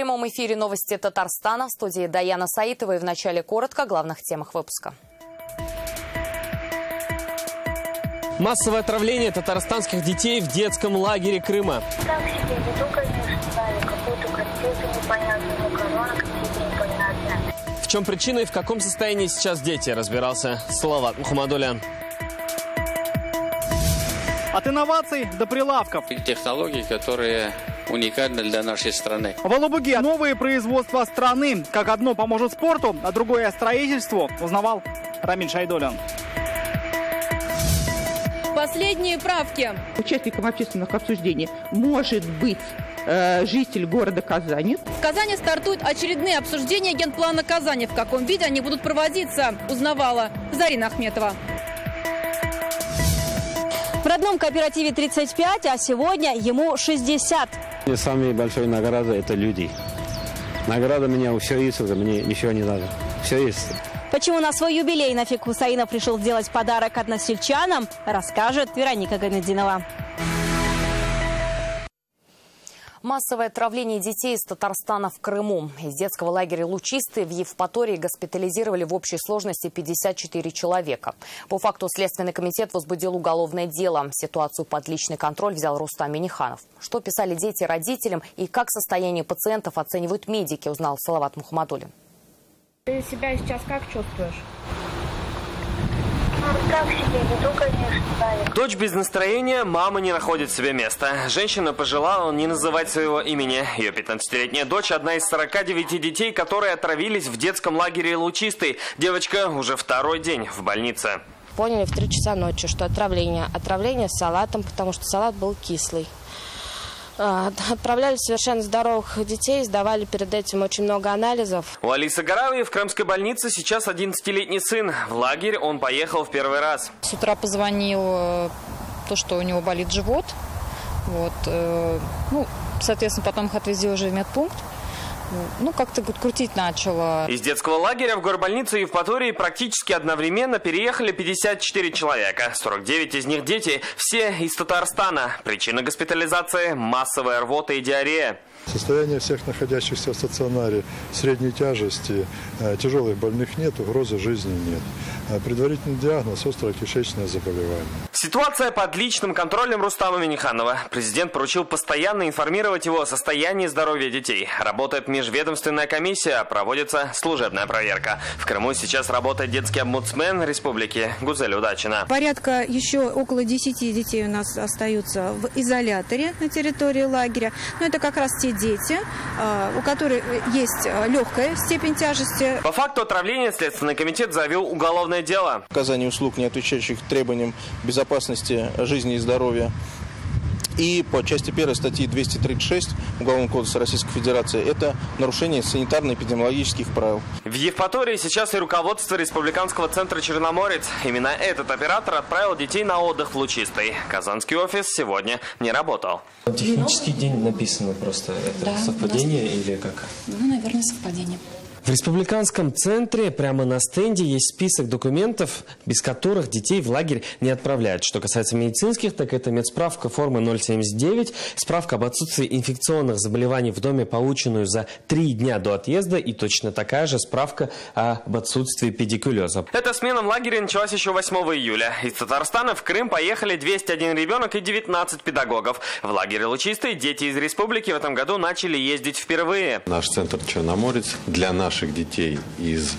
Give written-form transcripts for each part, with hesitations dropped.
прямом эфире новости Татарстана. В студии Даяна Саитова. И в начале коротко о главных темах выпуска. Массовое отравление татарстанских детей в детском лагере Крыма. Так себе веду, конечно, знали какую-то конфету непонятную, макароны какие-то непонятные. В чем причина и в каком состоянии сейчас дети, разбирался Салават Мухаммадулян. От инноваций до прилавков. Технологии, которые уникальны для нашей страны. В Алабуге новые производства страны. Как одно поможет спорту, а другое строительству, узнавал Рамиль Шайдолян. Последние правки. Участником общественных обсуждений может быть житель города Казани. В Казани стартуют очередные обсуждения генплана Казани. В каком виде они будут проводиться, узнавала Зарина Ахметова. В родном кооперативе 35, а сегодня ему 60. Самая большая награда – это люди. Награда у меня все есть уже, мне ничего не надо. Все есть. Почему на свой юбилей Нафик Хусаинов решил сделать подарок односельчанам, расскажет Вероника Гайнетдинова. Массовое отравление детей из Татарстана в Крыму. Из детского лагеря «Лучистый» в Евпатории госпитализировали в общей сложности 54 человека. По факту Следственный комитет возбудил уголовное дело. Ситуацию под личный контроль взял Рустам Миниханов. Что писали дети родителям и как состояние пациентов оценивают медики, узнал Салават Мухаммадулин. Ты себя сейчас как чувствуешь? Так себе веду, конечно, знали. Дочь без настроения, мама не находит себе места. Женщина пожелала не называть своего имени. Ее 15-летняя дочь – одна из 49 детей, которые отравились в детском лагере «Лучистый». Девочка уже второй день в больнице. Поняли в 3 часа ночи, что отравление. Отравление с салатом, потому что салат был кислый. Отправляли совершенно здоровых детей, сдавали перед этим очень много анализов. У Алисы Гараевой в крымской больнице сейчас 11-летний сын. В лагерь он поехал в первый раз. С утра позвонил, то, что у него болит живот. Соответственно, потом их отвезли уже в медпункт. Как-то крутить начало. Из детского лагеря в горбольницу Евпатории практически одновременно переехали 54 человека. 49 из них дети, все из Татарстана. Причина госпитализации – массовая рвота и диарея. Состояние всех находящихся в стационаре средней тяжести, тяжелых больных нет, угрозы жизни нет. Предварительный диагноз – острое кишечное заболевание. Ситуация под личным контролем Рустама Миниханова. Президент поручил постоянно информировать его о состоянии здоровья детей. Работает межведомственная комиссия, проводится служебная проверка. В Крыму сейчас работает детский омбудсмен республики Гузель Удачина. Порядка еще около 10 детей у нас остаются в изоляторе на территории лагеря. Но это как раз те дети, у которых есть легкая степень тяжести. По факту отравления Следственный комитет завел уголовное дело. Оказание услуг, не отвечающих требованиям безопасности жизни и здоровья. И по части 1 статьи 236 Уголовного кодекса Российской Федерации это нарушение санитарно-эпидемиологических правил. В Евпатории сейчас и руководство Республиканского центра «Черноморец». Именно этот оператор отправил детей на отдых в Лучистый. Казанский офис сегодня не работал. Технический день написано просто. Это совпадение или как? Наверное, совпадение. В республиканском центре прямо на стенде есть список документов, без которых детей в лагерь не отправляют. Что касается медицинских, так это медсправка формы 079, справка об отсутствии инфекционных заболеваний в доме, полученную за 3 дня до отъезда, и точно такая же справка об отсутствии педикулеза. Эта смена в лагере началась еще 8 июля. Из Татарстана в Крым поехали 201 ребенок и 19 педагогов. В лагере «Лучистый» дети из республики в этом году начали ездить впервые. Наш центр «Черноморец» для наших детей из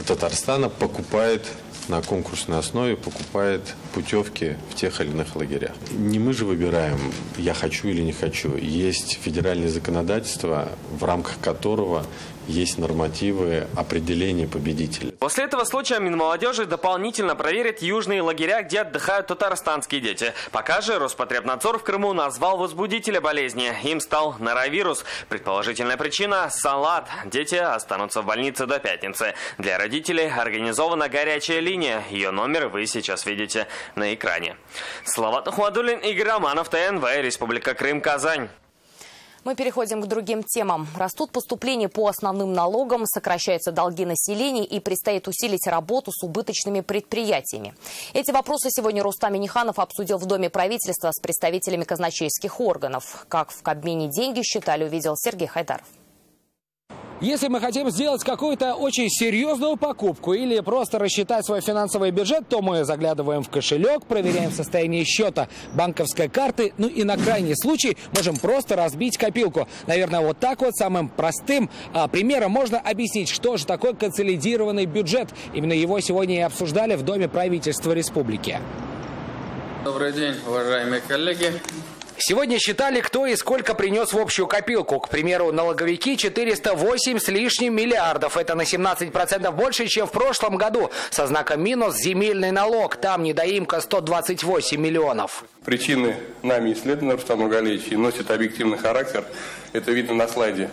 Татарстана покупает на конкурсной основе, покупает путевки в тех или иных лагерях. Не мы же выбираем, я хочу или не хочу. Есть федеральное законодательство, в рамках которого есть нормативы определения победителей. После этого случая Минмолодежи дополнительно проверит южные лагеря, где отдыхают татарстанские дети. Пока же Роспотребнадзор в Крыму назвал возбудителя болезни. Им стал норовирус. Предположительная причина – салат. Дети останутся в больнице до пятницы. Для родителей организована горячая линия. Ее номер вы сейчас видите на экране. Салават Мухаммадулин, Игорь Романов, ТНВ, Республика Крым, Казань. Мы переходим к другим темам. Растут поступления по основным налогам, сокращаются долги населения и предстоит усилить работу с убыточными предприятиями. Эти вопросы сегодня Рустам Миниханов обсудил в Доме правительства с представителями казначейских органов. Как в Кабмине деньги считали, увидел Сергей Хайдаров. Если мы хотим сделать какую-то очень серьезную покупку или просто рассчитать свой финансовый бюджет, то мы заглядываем в кошелек, проверяем состояние счета, банковской карты, ну и на крайний случай можем просто разбить копилку. Наверное, вот так вот самым простым примером можно объяснить, что же такое консолидированный бюджет. Именно его сегодня и обсуждали в Доме правительства республики. Добрый день, уважаемые коллеги. Сегодня считали, кто и сколько принес в общую копилку. К примеру, налоговики 408 с лишним миллиардов. Это на 17% больше, чем в прошлом году. Со знаком минус земельный налог. Там недоимка 128 миллионов. Причины нами исследованы, Рустам Нургалиевич, и носят объективный характер. Это видно на слайде.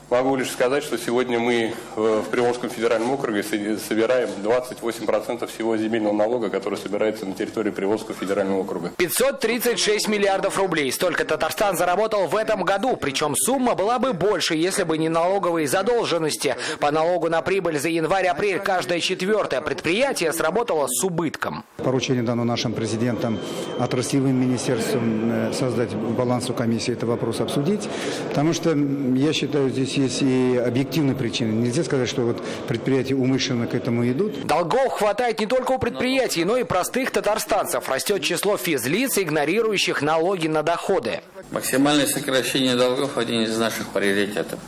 Могу лишь сказать, что сегодня мы в Приволжском федеральном округе собираем 28% всего земельного налога, который собирается на территории Приволжского федерального округа. 536 миллиардов рублей. Столько Татарстан заработал в этом году. Причем сумма была бы больше, если бы не налоговые задолженности. По налогу на прибыль за январь-апрель каждое четвертое предприятие сработало с убытком. Поручение дано нашим президентам, отраслевым министерствам создать баланс у комиссии, этот вопрос обсудить. Потому что, я считаю, здесь есть и объективные причины. Нельзя сказать, что вот предприятия умышленно к этому идут. Долгов хватает не только у предприятий, но и простых татарстанцев. Растет число физлиц, игнорирующих налоги на доходы. Максимальное сокращение долгов – один из наших приоритетов.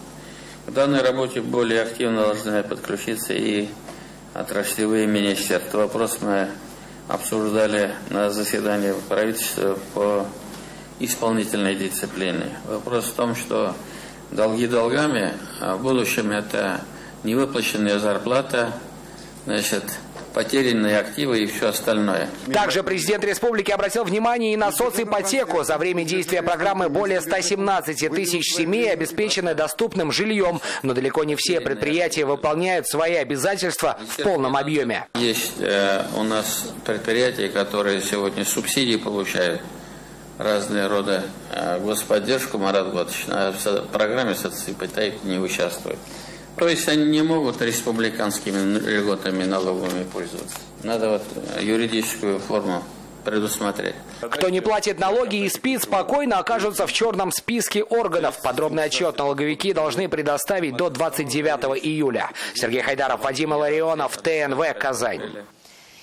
К данной работе более активно должны подключиться и отраслевые министерства. Вопрос мы обсуждали на заседании правительства по исполнительной дисциплине. Вопрос в том, что долги долгами, а в будущем это невыплаченная зарплата, значит, потерянные активы и все остальное. Также президент республики обратил внимание и на соципотеку. За время действия программы более 117 тысяч семей обеспечены доступным жильем. Но далеко не все предприятия выполняют свои обязательства в полном объеме. Есть у нас предприятия, которые сегодня субсидии получают. Разные рода господдержку, Марат Готович, а в программе соципотеки не участвуют. То есть они не могут республиканскими льготами налоговыми пользоваться. Надо вот юридическую форму предусмотреть. Кто не платит налоги и спит спокойно, окажутся в черном списке органов. Подробный отчет налоговики должны предоставить до 29 июля. Сергей Хайдаров, Вадим Илларионов, ТНВ, Казань.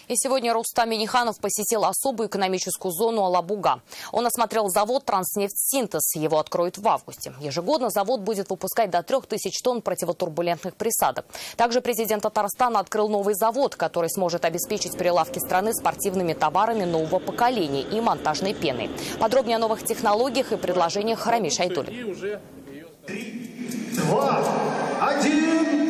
И сегодня Рустам Минниханов посетил особую экономическую зону Алабуга. Он осмотрел завод «Транснефть-Синтез». Его откроют в августе. Ежегодно завод будет выпускать до 3000 тонн противотурбулентных присадок. Также президент Татарстана открыл новый завод, который сможет обеспечить прилавки страны спортивными товарами нового поколения и монтажной пеной. Подробнее о новых технологиях и предложениях Рамиль Шайдуллин. 3, 2, 1...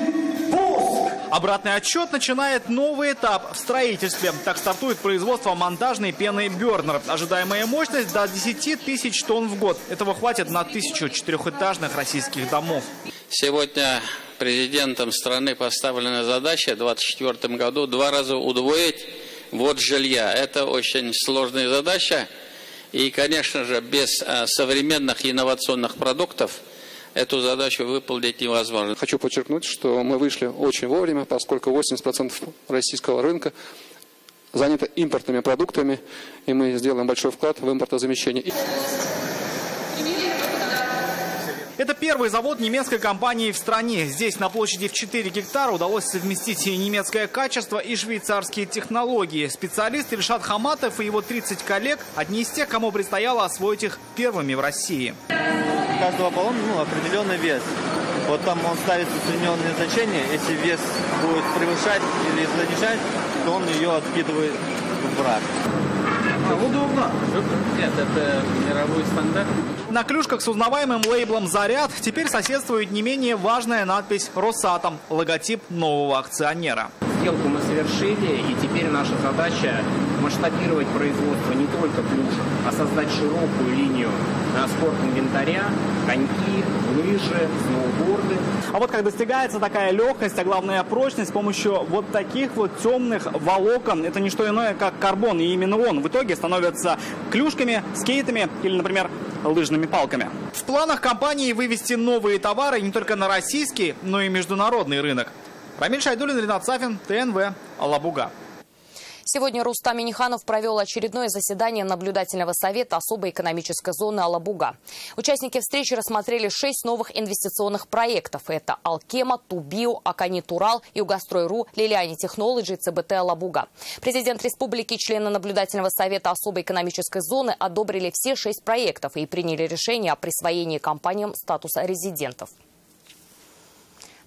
Обратный отсчет начинает новый этап в строительстве. Так стартует производство монтажной пены «Бернер». Ожидаемая мощность до 10 тысяч тонн в год. Этого хватит на 1000 четырехэтажных российских домов. Сегодня президентом страны поставлена задача в 2024 году 2 раза удвоить ввод жилья. Это очень сложная задача. И, конечно же, без современных инновационных продуктов эту задачу выполнить невозможно. Хочу подчеркнуть, что мы вышли очень вовремя, поскольку 80% российского рынка занято импортными продуктами, и мы сделаем большой вклад в импортозамещение. Это первый завод немецкой компании в стране. Здесь на площади в 4 гектара удалось совместить и немецкое качество, и швейцарские технологии. Специалист Ильшат Хаматов и его 30 коллег – одни из тех, кому предстояло освоить их первыми в России. У каждого баллона определенный вес. Вот там он ставит усредненные значения. Если вес будет превышать или занижать, то он ее откидывает в брак. Удобно. Нет, это мировой стандарт. На клюшках с узнаваемым лейблом «Заряд» теперь соседствует не менее важная надпись «Росатом» – логотип нового акционера. Сделку мы совершили, и теперь наша задача масштабировать производство не только клюшек, а создать широкую линию спорт-инвентаря, коньки, лыжи, сноуборды. А вот как достигается такая легкость, а главное прочность с помощью вот таких вот темных волокон. Это не что иное, как карбон, и именно он в итоге становится клюшками, скейтами или, например, лыжными палками. В планах компании вывести новые товары не только на российский, но и международный рынок. Рамиль Шайдуллин, Ринат Сафин, ТНВ, Алабуга. Сегодня Рустам Минниханов провел очередное заседание наблюдательного совета особой экономической зоны Алабуга. Участники встречи рассмотрели 6 новых инвестиционных проектов. Это Алкема, Тубио, Акани Турал, Югострой.ру, Лилиани Технологи, ЦБТ Алабуга. Президент республики и члены наблюдательного совета особой экономической зоны одобрили все 6 проектов и приняли решение о присвоении компаниям статуса резидентов.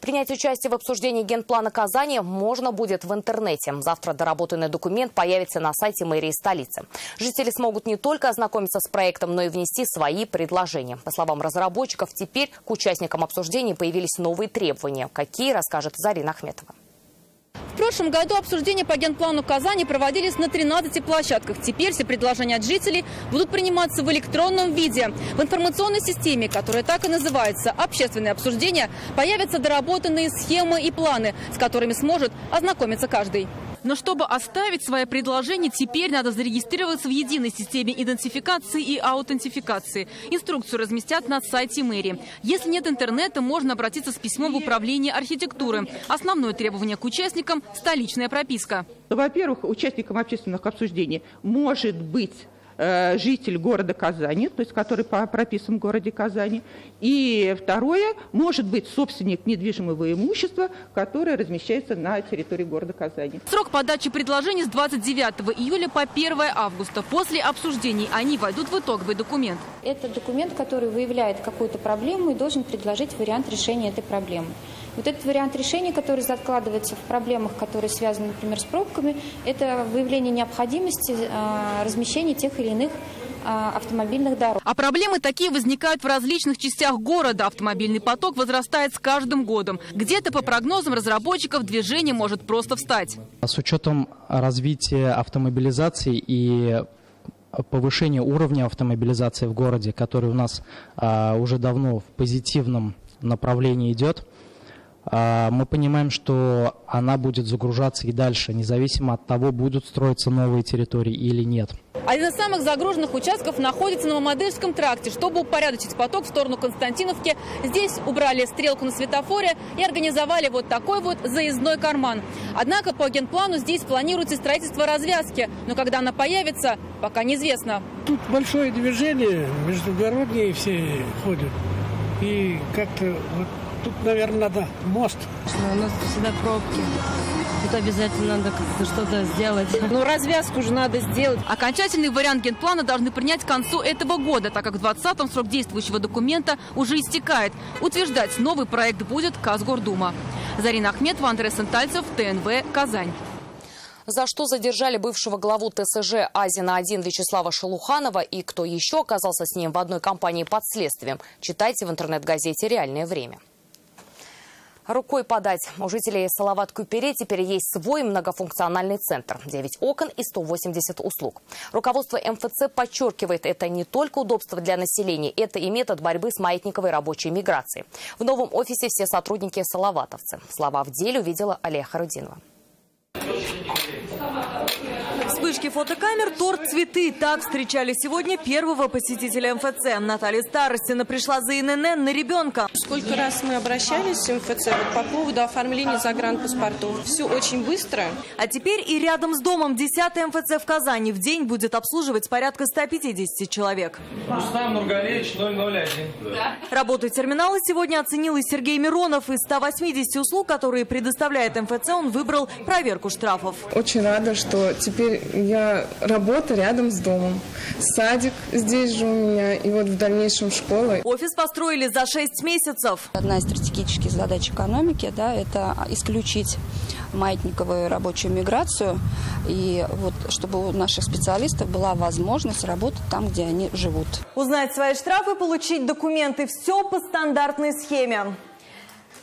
Принять участие в обсуждении генплана Казани можно будет в интернете. Завтра доработанный документ появится на сайте мэрии столицы. Жители смогут не только ознакомиться с проектом, но и внести свои предложения. По словам разработчиков, теперь к участникам обсуждений появились новые требования. Какие, расскажет Зарина Ахметова. В прошлом году обсуждения по генплану Казани проводились на 13 площадках. Теперь все предложения от жителей будут приниматься в электронном виде. В информационной системе, которая так и называется «Общественные обсуждения», появятся доработанные схемы и планы, с которыми сможет ознакомиться каждый. Но чтобы оставить свои предложения, теперь надо зарегистрироваться в единой системе идентификации и аутентификации. Инструкцию разместят на сайте мэрии. Если нет интернета, можно обратиться с письмом в управление архитектуры. Основное требование к участникам – столичная прописка. Во-первых, участником общественных обсуждений может быть житель города Казани, то есть который прописан в городе Казани. И второе, может быть собственник недвижимого имущества, которое размещается на территории города Казани. Срок подачи предложений с 29 июля по 1 августа. После обсуждений они войдут в итоговый документ. Это документ, который выявляет какую-то проблему и должен предложить вариант решения этой проблемы. Вот этот вариант решения, который закладывается в проблемах, которые связаны, например, с пробками, это выявление необходимости размещения тех или иных автомобильных дорог. А проблемы такие возникают в различных частях города. Автомобильный поток возрастает с каждым годом. Где-то, по прогнозам разработчиков, движение может просто встать. С учетом развития автомобилизации и повышения уровня автомобилизации в городе, который у нас уже давно в позитивном направлении идет, мы понимаем, что она будет загружаться и дальше, независимо от того, будут строиться новые территории или нет. Один из самых загруженных участков находится на Мамадышском тракте. Чтобы упорядочить поток в сторону Константиновки, здесь убрали стрелку на светофоре и организовали вот такой вот заездной карман. Однако по генплану здесь планируется строительство развязки, но когда она появится, пока неизвестно. Тут большое движение, междугородние все ходят, и как-то вот тут, наверное, надо мост. У нас всегда пробки. Тут обязательно надо как-то что-то сделать. Ну, развязку же надо сделать. Окончательный вариант генплана должны принять к концу этого года, так как в 2020-м срок действующего документа уже истекает. Утверждать новый проект будет Казгордума. Зарина Ахметова, Андрей Сантальцев, ТНВ, Казань. За что задержали бывшего главу ТСЖ Азина-1 Вячеслава Шелуханова и кто еще оказался с ним в одной компании под следствием, читайте в интернет-газете «Реальное время». Рукой подать. У жителей Салават-Кюпери теперь есть свой многофункциональный центр. 9 окон и 180 услуг. Руководство МФЦ подчеркивает, это не только удобство для населения, это и метод борьбы с маятниковой рабочей миграцией. В новом офисе все сотрудники салаватовцы. Слова в деле увидела Алия Харудинова. Вспышки фотокамер, торт, цветы. Так встречали сегодня первого посетителя МФЦ. Наталья Старостина пришла за ИНН на ребенка. Сколько раз мы обращались в МФЦ по поводу оформления загранпаспортов. Все очень быстро. А теперь и рядом с домом 10-й МФЦ в Казани в день будет обслуживать порядка 150 человек. Рустам Нургалевич, 001. Да. Работу терминала сегодня оценил и Сергей Миронов. Из 180 услуг, которые предоставляет МФЦ, он выбрал проверку штрафов. Очень рада, что теперь я работаю рядом с домом. Садик здесь же у меня, и вот в дальнейшем школа. Офис построили за 6 месяцев. Одна из стратегических задач экономики, да, это исключить маятниковую рабочую миграцию, и вот чтобы у наших специалистов была возможность работать там, где они живут. Узнать свои штрафы, получить документы – все по стандартной схеме.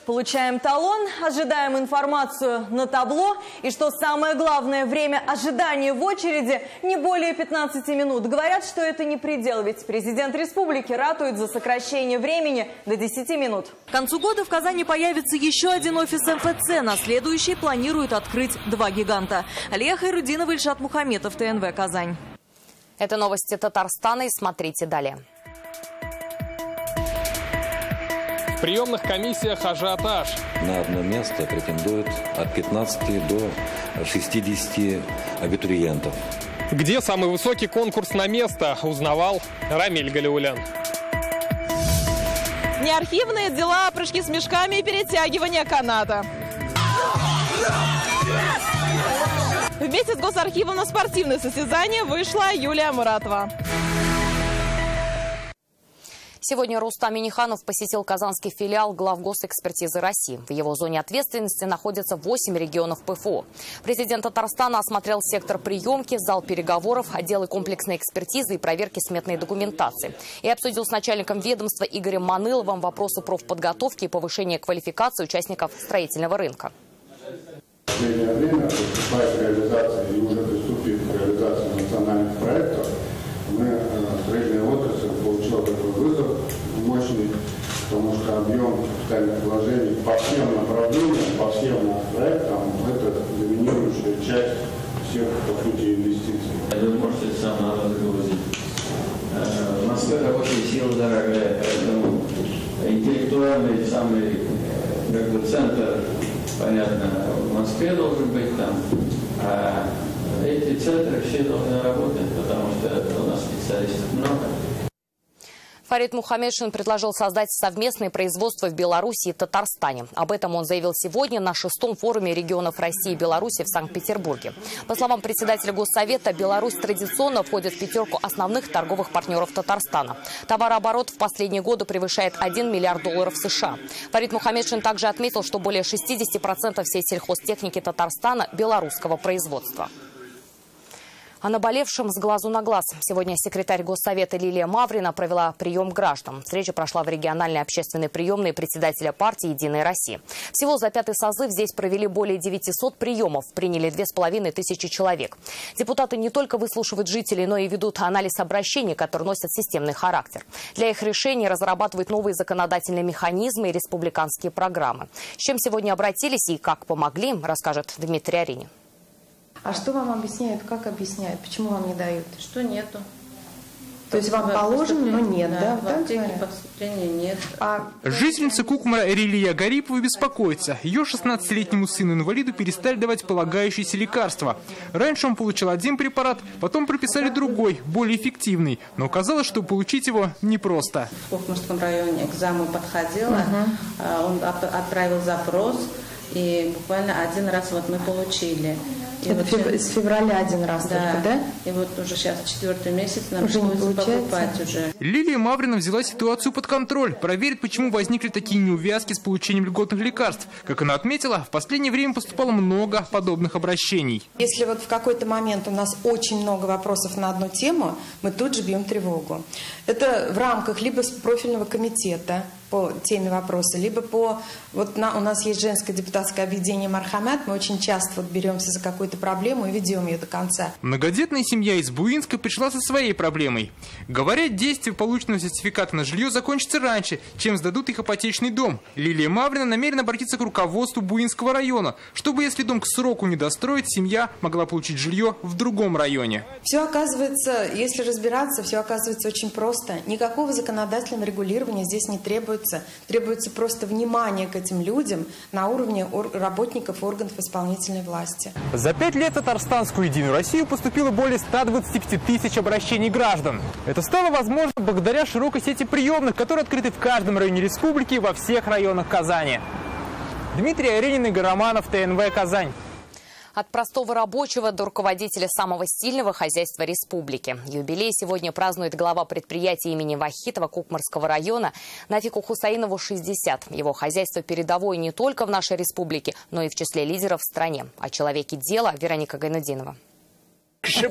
Получаем талон, ожидаем информацию на табло. И что самое главное, время ожидания в очереди не более 15 минут. Говорят, что это не предел, ведь президент республики ратует за сокращение времени до 10 минут. К концу года в Казани появится еще один офис МФЦ. На следующий планируют открыть 2 гиганта. Алия Хайрудинова, Ильшат Мухаметов, ТНВ, Казань. Это новости Татарстана, и смотрите далее. В приемных комиссиях ажиотаж. на одно место претендует от 15 до 60 абитуриентов. Где самый высокий конкурс на место, узнавал Рамиль Галиулян. Не архивные дела, прыжки с мешками и перетягивание каната. Вместе с Госархивом на спортивное состязание вышла Юлия Муратова. Сегодня Рустам Минниханов посетил казанский филиал главгосэкспертизы России. В его зоне ответственности находятся 8 регионов ПФО. Президент Татарстана осмотрел сектор приемки, зал переговоров, отделы комплексной экспертизы и проверки сметной документации. И обсудил с начальником ведомства Игорем Маныловым вопросы профподготовки и повышения квалификации участников строительного рынка. В последнее время приступает к реализации и уже приступит к реализации национальных проектов. Строительная отрасль получила такой вызов мощный, потому что объем капитальных вложений по всем направлениям, по всем проектам – это доминирующая часть всех, по сути, инвестиций. Вы можете сам надо загрузить. В Москве рабочая сила дорогая, поэтому интеллектуальный самый центр, понятно, в Москве должен быть там. А эти центры все должны работать, потому что у нас специалистов много. Фарид Мухаммедшин предложил создать совместное производство в Беларуси и Татарстане. Об этом он заявил сегодня на 6-м форуме регионов России и Беларуси в Санкт-Петербурге. По словам председателя Госсовета, Беларусь традиционно входит в 5 основных торговых партнеров Татарстана. Товарооборот в последние годы превышает $1 миллиард США. Фарид Мухаммедшин также отметил, что более 60% всей сельхозтехники Татарстана белорусского производства. О наболевшем с глазу на глаз. Сегодня секретарь Госсовета Лилия Маврина провела прием граждан. Встреча прошла в региональной общественной приемной председателя партии «Единая Россия». Всего за 5-й созыв здесь провели более 900 приемов. Приняли 2500 человек. Депутаты не только выслушивают жителей, но и ведут анализ обращений, которые носят системный характер. Для их решения разрабатывают новые законодательные механизмы и республиканские программы. С чем сегодня обратились и как помогли, расскажет Дмитрий Аринин. А что вам объясняют, как объясняют, почему вам не дают? Что нету. То есть вам положено, но нет, да? В аптеке поступления нет. Жительница Кукмара Рилия Гарипова беспокоится. Ее 16-летнему сыну-инвалиду перестали давать полагающиеся лекарства. Раньше он получил один препарат, потом прописали другой, более эффективный. Но оказалось, что получить его непросто. В Кукмарском районе к заму подходила, он отправил запрос, и буквально один раз вот мы получили. И это вот с февраля один раз только, да? И вот уже сейчас 4-й месяц нам уже приходится покупать уже. Лилия Маврина взяла ситуацию под контроль, проверит, почему возникли такие неувязки с получением льготных лекарств. Как она отметила, в последнее время поступало много подобных обращений. Если вот в какой-то момент у нас очень много вопросов на одну тему, мы тут же бьем тревогу. Это в рамках либо профильного комитета по теме вопроса, либо по... Вот у нас есть женское депутатское объединение «Мархамат», мы очень часто вот беремся за какую-то проблему и ведем ее до конца. Многодетная семья из Буинска пришла со своей проблемой. Говорят, действие полученного сертификата на жилье закончится раньше, чем сдадут их ипотечный дом. Лилия Маврина намерена обратиться к руководству Буинского района, чтобы, если дом к сроку не достроить, семья могла получить жилье в другом районе. Все оказывается, если разбираться, все оказывается очень просто. Никакого законодательного регулирования здесь не требуется. Требуется просто внимание к этим людям на уровне работников органов исполнительной власти. За 5 лет в Татарстанскую Единую Россию поступило более 125 тысяч обращений граждан. Это стало возможно благодаря широкой сети приемных, которые открыты в каждом районе республики и во всех районах Казани. Дмитрий Аринин, Игорь Романов, ТНВ «Казань». От простого рабочего до руководителя самого стильного хозяйства республики. Юбилей сегодня празднует глава предприятия имени Вахитова Кукмарского района Нафику Хусаинову 60. Его хозяйство передовое не только в нашей республике, но и в числе лидеров в стране. О человеке дела Вероника Гайнудинова. С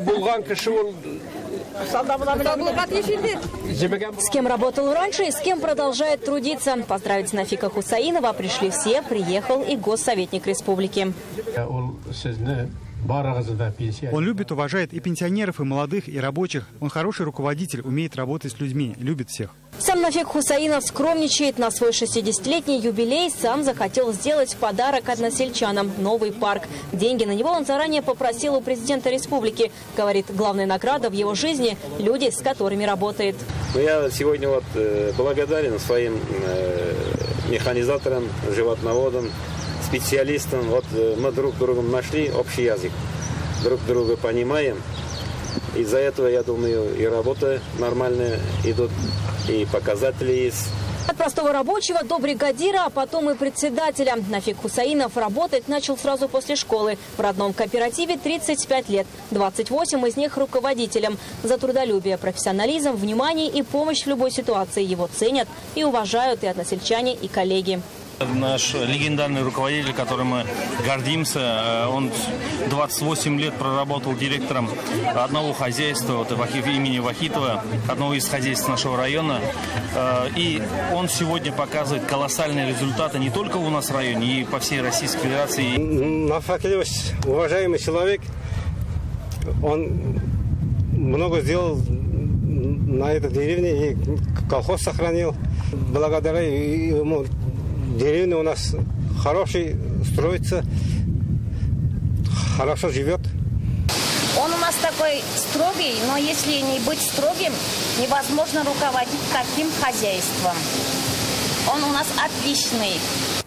кем работал раньше и с кем продолжает трудиться. Поздравить Нафика Хусаинова пришли все, приехал и госсоветник республики. Он любит, уважает и пенсионеров, и молодых, и рабочих. Он хороший руководитель, умеет работать с людьми, любит всех. Сам Нафик Хусаинов скромничает. На свой 60-летний юбилей сам захотел сделать подарок односельчанам – новый парк. Деньги на него он заранее попросил у президента республики. Говорит, главная награда в его жизни – люди, с которыми работает. Я сегодня благодарен своим механизатором, животноводом, специалистом. Вот мы друг другом нашли общий язык, друг друга понимаем. Из-за этого, я думаю, и работа нормальная идут, и показатели есть. От простого рабочего до бригадира, а потом и председателя. Нафиг Хусаинов работать начал сразу после школы. В родном кооперативе 35 лет, 28 из них руководителем. За трудолюбие, профессионализм, внимание и помощь в любой ситуации его ценят и уважают и односельчане, и коллеги. Наш легендарный руководитель, которым мы гордимся, он 28 лет проработал директором одного хозяйства вот, имени Вахитова, одного из хозяйств нашего района. И он сегодня показывает колоссальные результаты не только у нас в районе, и по всей Российской Федерации. Нафакилович, уважаемый человек, он много сделал на этой деревне, и колхоз сохранил. Благодаря ему деревня у нас хороший, строится, хорошо живет. Он у нас такой строгий, но если не быть строгим, невозможно руководить таким хозяйством. Он у нас отличный.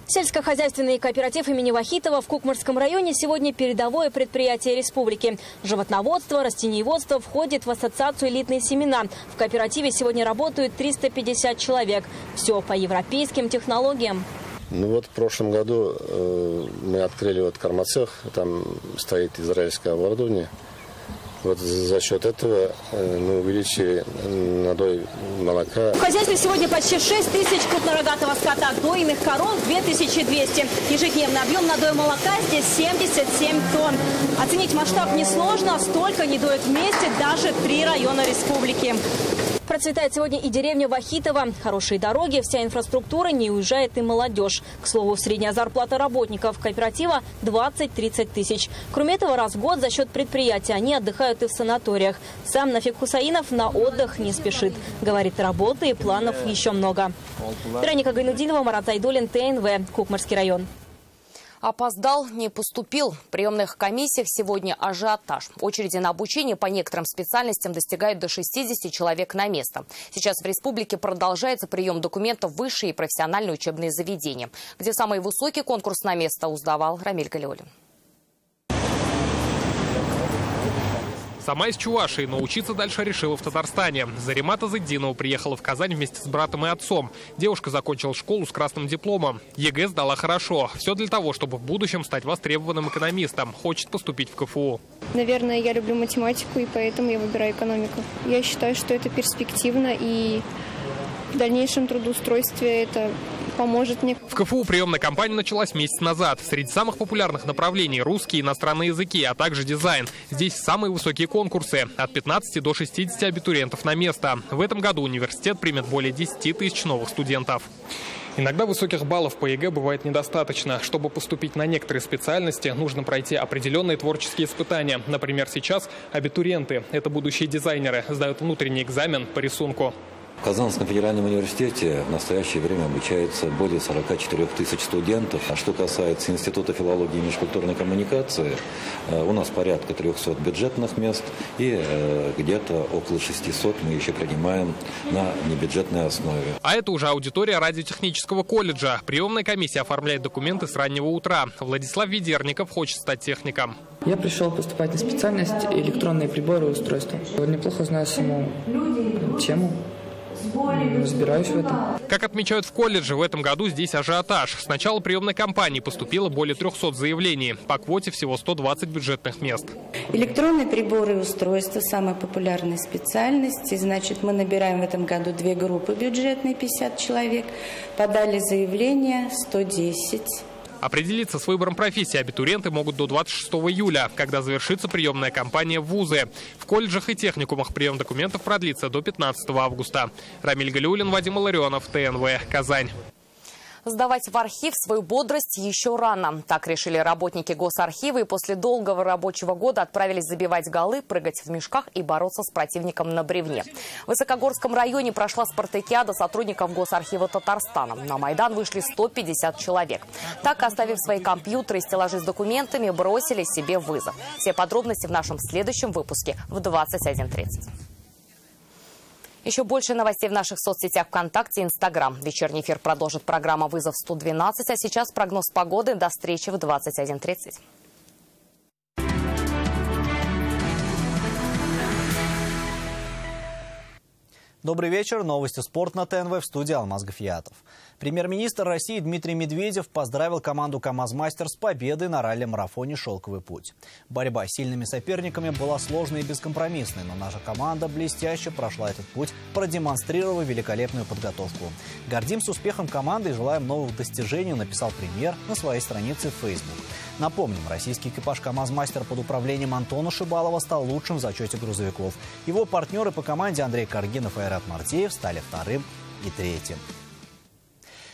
Сельскохозяйственный кооператив имени Вахитова в Кукмарском районе сегодня передовое предприятие республики. Животноводство, растениеводство входит в ассоциацию «Элитные семена». В кооперативе сегодня работают 350 человек. Все по европейским технологиям. Ну вот в прошлом году мы открыли вот кормоцех, там стоит израильское оборудование. Вот за счет этого мы увеличили надой молока. В хозяйстве сегодня почти 6 тысяч крупнорогатого скота, дойных коров 2200. Ежедневный объем надоя молока здесь 77 тонн. Оценить масштаб несложно, столько не доят вместе даже 3 района республики. Процветает сегодня и деревня Вахитова. Хорошие дороги, вся инфраструктура, не уезжает и молодежь. К слову, средняя зарплата работников кооператива 20-30 тысяч. Кроме этого, раз в год за счет предприятия они отдыхают и в санаториях. Сам Нафиг Хусаинов на отдых не спешит. Говорит, работы и планов еще много. Вероника Гайнудинова, Марат Зайдуллин, ТНВ, Кукмарский район. Опоздал, не поступил. В приемных комиссиях сегодня ажиотаж. Очереди на обучение по некоторым специальностям достигают до 60 человек на место. Сейчас в республике продолжается прием документов в высшие и профессиональные учебные заведения, где самый высокий конкурс на место узнавал Рамиль Галиуллин. Сама из Чувашии, но учиться дальше решила в Татарстане. Заримата Зыддинова приехала в Казань вместе с братом и отцом. Девушка закончила школу с красным дипломом. ЕГЭ сдала хорошо. Все для того, чтобы в будущем стать востребованным экономистом. Хочет поступить в КФУ. Наверное, я люблю математику, и поэтому я выбираю экономику. Я считаю, что это перспективно, и в дальнейшем трудоустройстве это поможет мне. В КФУ приемная кампания началась месяц назад. Среди самых популярных направлений – русские, иностранные языки, а также дизайн. Здесь самые высокие конкурсы – от 15 до 60 абитуриентов на место. В этом году университет примет более 10 тысяч новых студентов. Иногда высоких баллов по ЕГЭ бывает недостаточно. Чтобы поступить на некоторые специальности, нужно пройти определенные творческие испытания. Например, сейчас абитуриенты – это будущие дизайнеры, сдают внутренний экзамен по рисунку. В Казанском федеральном университете в настоящее время обучается более 44 тысяч студентов. А что касается Института филологии и межкультурной коммуникации, у нас порядка 300 бюджетных мест и где-то около 600 мы еще принимаем на небюджетной основе. А это уже аудитория радиотехнического колледжа. Приемная комиссия оформляет документы с раннего утра. Владислав Ведерников хочет стать техником. Я пришел поступать на специальность электронные приборы и устройства. Неплохо знаю саму тему. Разбираюсь в этом. Как отмечают в колледже, в этом году здесь ажиотаж. С начала приемной кампании поступило более 300 заявлений. По квоте всего 120 бюджетных мест. Электронные приборы и устройства – самая популярная специальность. И, значит, мы набираем в этом году 2 группы бюджетные, 50 человек. Подали заявление 110. Определиться с выбором профессии абитуриенты могут до 26 июля, когда завершится приемная кампания в вузы. В колледжах и техникумах прием документов продлится до 15 августа. Рамиль Галиуллин, Вадим Ларионов, ТНВ, Казань. Сдавать в архив свою бодрость еще рано. Так решили работники Госархива и после долгого рабочего года отправились забивать голы, прыгать в мешках и бороться с противником на бревне. В Высокогорском районе прошла спартакиада сотрудников Госархива Татарстана. На Майдан вышли 150 человек. Так, оставив свои компьютеры и стеллажи с документами, бросили себе вызов. Все подробности в нашем следующем выпуске в 21:30. Еще больше новостей в наших соцсетях ВКонтакте и Инстаграм. Вечерний эфир продолжит программа «Вызов 112», а сейчас прогноз погоды. До встречи в 21:30. Добрый вечер. Новости «Спорт» на ТНВ, в студии Алмаз Гафиятов. Премьер-министр России Дмитрий Медведев поздравил команду «КамАЗ-Мастер» с победой на ралли-марафоне «Шелковый путь». Борьба с сильными соперниками была сложной и бескомпромиссной, но наша команда блестяще прошла этот путь, продемонстрировав великолепную подготовку. Гордимся успехом команды и желаем новых достижений, написал премьер на своей странице в Facebook. Напомним, российский экипаж «КамАЗ-Мастер» под управлением Антона Шибалова стал лучшим в зачете грузовиков. Его партнеры по команде Андрей Каргинов и Айрат Мартеев стали вторым и третьим.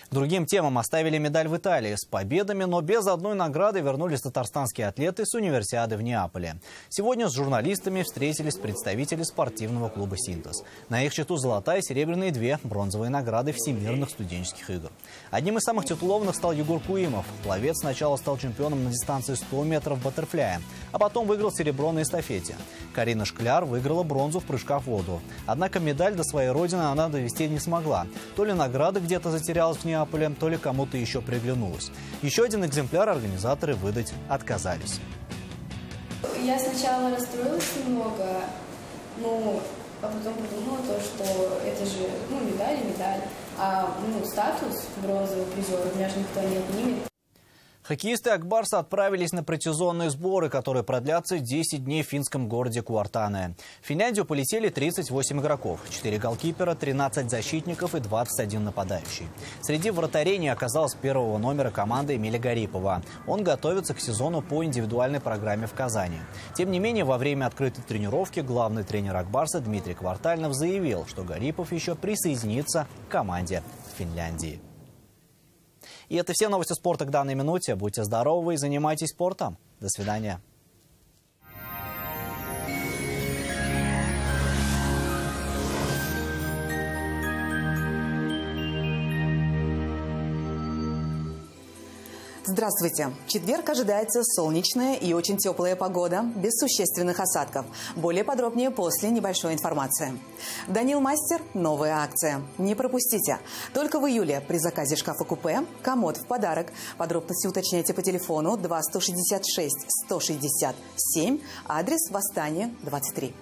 К другим темам: оставили медаль в Италии с победами, но без одной награды вернулись татарстанские атлеты с универсиады в Неаполе. Сегодня с журналистами встретились представители спортивного клуба «Синтез». На их счету золотая, серебряная и 2 бронзовые награды Всемирных студенческих игр. Одним из самых титулованных стал Югур Куимов. Пловец сначала стал чемпионом на дистанции 100 метров баттерфляя, а потом выиграл серебро на эстафете. Карина Шкляр выиграла бронзу в прыжках в воду. Однако медаль до своей родины она довести не смогла. То ли награда где-то затерялась в Неаполе, то ли кому-то еще приглянулось. Еще один экземпляр организаторы выдать отказались. Я сначала расстроилась немного, но потом подумала, что это же медаль, а статус бронзового призера у меня же никто не отнимет. Хоккеисты Акбарса отправились на предсезонные сборы, которые продлятся 10 дней в финском городе Куартане. В Финляндию полетели 38 игроков, 4 голкипера, 13 защитников и 21 нападающий. Среди вратарей не оказалось первого номера команды Эмиля Гарипова. Он готовится к сезону по индивидуальной программе в Казани. Тем не менее, во время открытой тренировки главный тренер Акбарса Дмитрий Квартальнов заявил, что Гарипов еще присоединится к команде в Финляндии. И это все новости спорта к данной минуте. Будьте здоровы и занимайтесь спортом. До свидания. Здравствуйте! В четверг ожидается солнечная и очень теплая погода, без существенных осадков. Более подробнее после небольшой информации. Данил Мастер – новая акция. Не пропустите. Только в июле при заказе шкафа-купе комод в подарок. Подробности уточняйте по телефону 2-166-167, адрес Восстание, 23.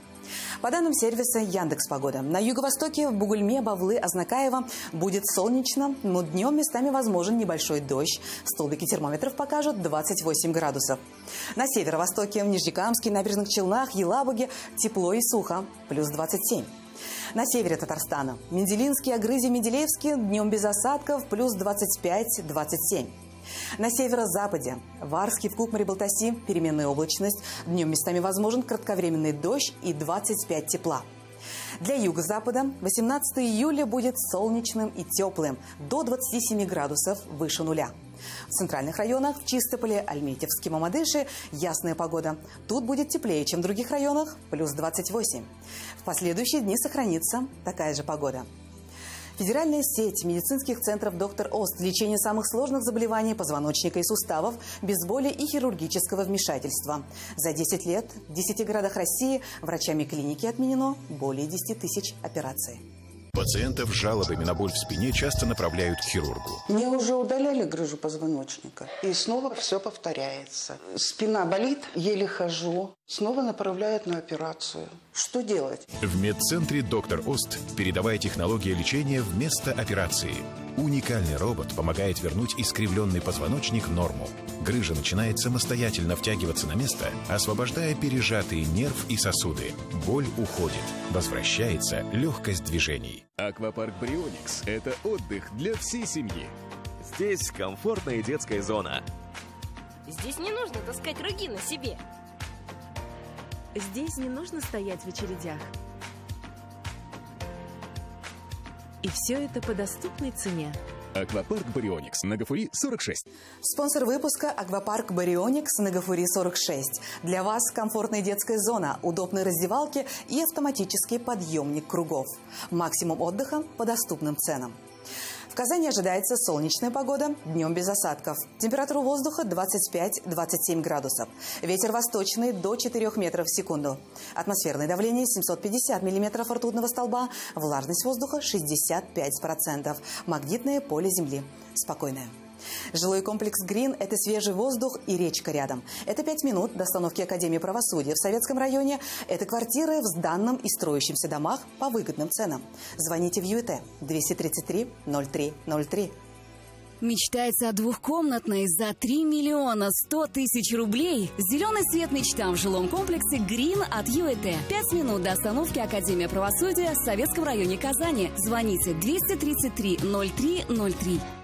По данным сервиса Яндекс.Погода, на юго-востоке в Бугульме, Бавлы, Азнакаево будет солнечно, но днем местами возможен небольшой дождь. Столбики термометров покажут 28 градусов. На северо-востоке, в Нижнекамске, Набережных Челнах, Елабуге тепло и сухо, плюс 27. На севере Татарстана, Менделинский, Агрызи, Менделеевский днем без осадков, плюс 25-27. На северо-западе, в Арске, в Кукмаре-Балтаси переменная облачность. Днем местами возможен кратковременный дождь и 25 тепла. Для юго-запада 18 июля будет солнечным и теплым, до 27 градусов выше нуля. В центральных районах, в Чистополе, Альметьевске, Мамадыше ясная погода. Тут будет теплее, чем в других районах, плюс 28. В последующие дни сохранится такая же погода. Федеральная сеть медицинских центров «Доктор Ост» – лечение самых сложных заболеваний позвоночника и суставов без боли и хирургического вмешательства. За 10 лет в 10 городах России врачами клиники отменено более 10 тысяч операций. Пациентов с жалобами на боль в спине часто направляют к хирургу. Мне уже удаляли грыжу позвоночника, и снова все повторяется. Спина болит, еле хожу, снова направляют на операцию. Что делать? В медцентре «Доктор Ост» передовая технология лечения вместо операции. Уникальный робот помогает вернуть искривленный позвоночник в норму. Грыжа начинает самостоятельно втягиваться на место, освобождая пережатые нерв и сосуды. Боль уходит. Возвращается легкость движений. Аквапарк Брионикс – это отдых для всей семьи. Здесь комфортная детская зона. Здесь не нужно таскать рюкзаки на себе. Здесь не нужно стоять в очередях. И все это по доступной цене. Аквапарк Барионикс на Гафури 46. Спонсор выпуска – Аквапарк Барионикс на Гафури 46. Для вас комфортная детская зона, удобные раздевалки и автоматический подъемник кругов. Максимум отдыха по доступным ценам. В Казани ожидается солнечная погода, днем без осадков. Температура воздуха 25-27 градусов. Ветер восточный до 4 метров в секунду. Атмосферное давление 750 миллиметров ртутного столба. Влажность воздуха 65%. Магнитное поле Земли спокойное. Жилой комплекс «Грин» – это свежий воздух и речка рядом. Это 5 минут до остановки Академии правосудия в Советском районе. Это квартиры в сданном и строящимся домах по выгодным ценам. Звоните в ЮЭТ 233 0303. Мечтается о двухкомнатной за 3 миллиона 100 тысяч рублей. Зеленый свет мечтам в жилом комплексе «Грин» от ЮЭТ. 5 минут до остановки Академия правосудия в Советском районе Казани. Звоните 233 0303.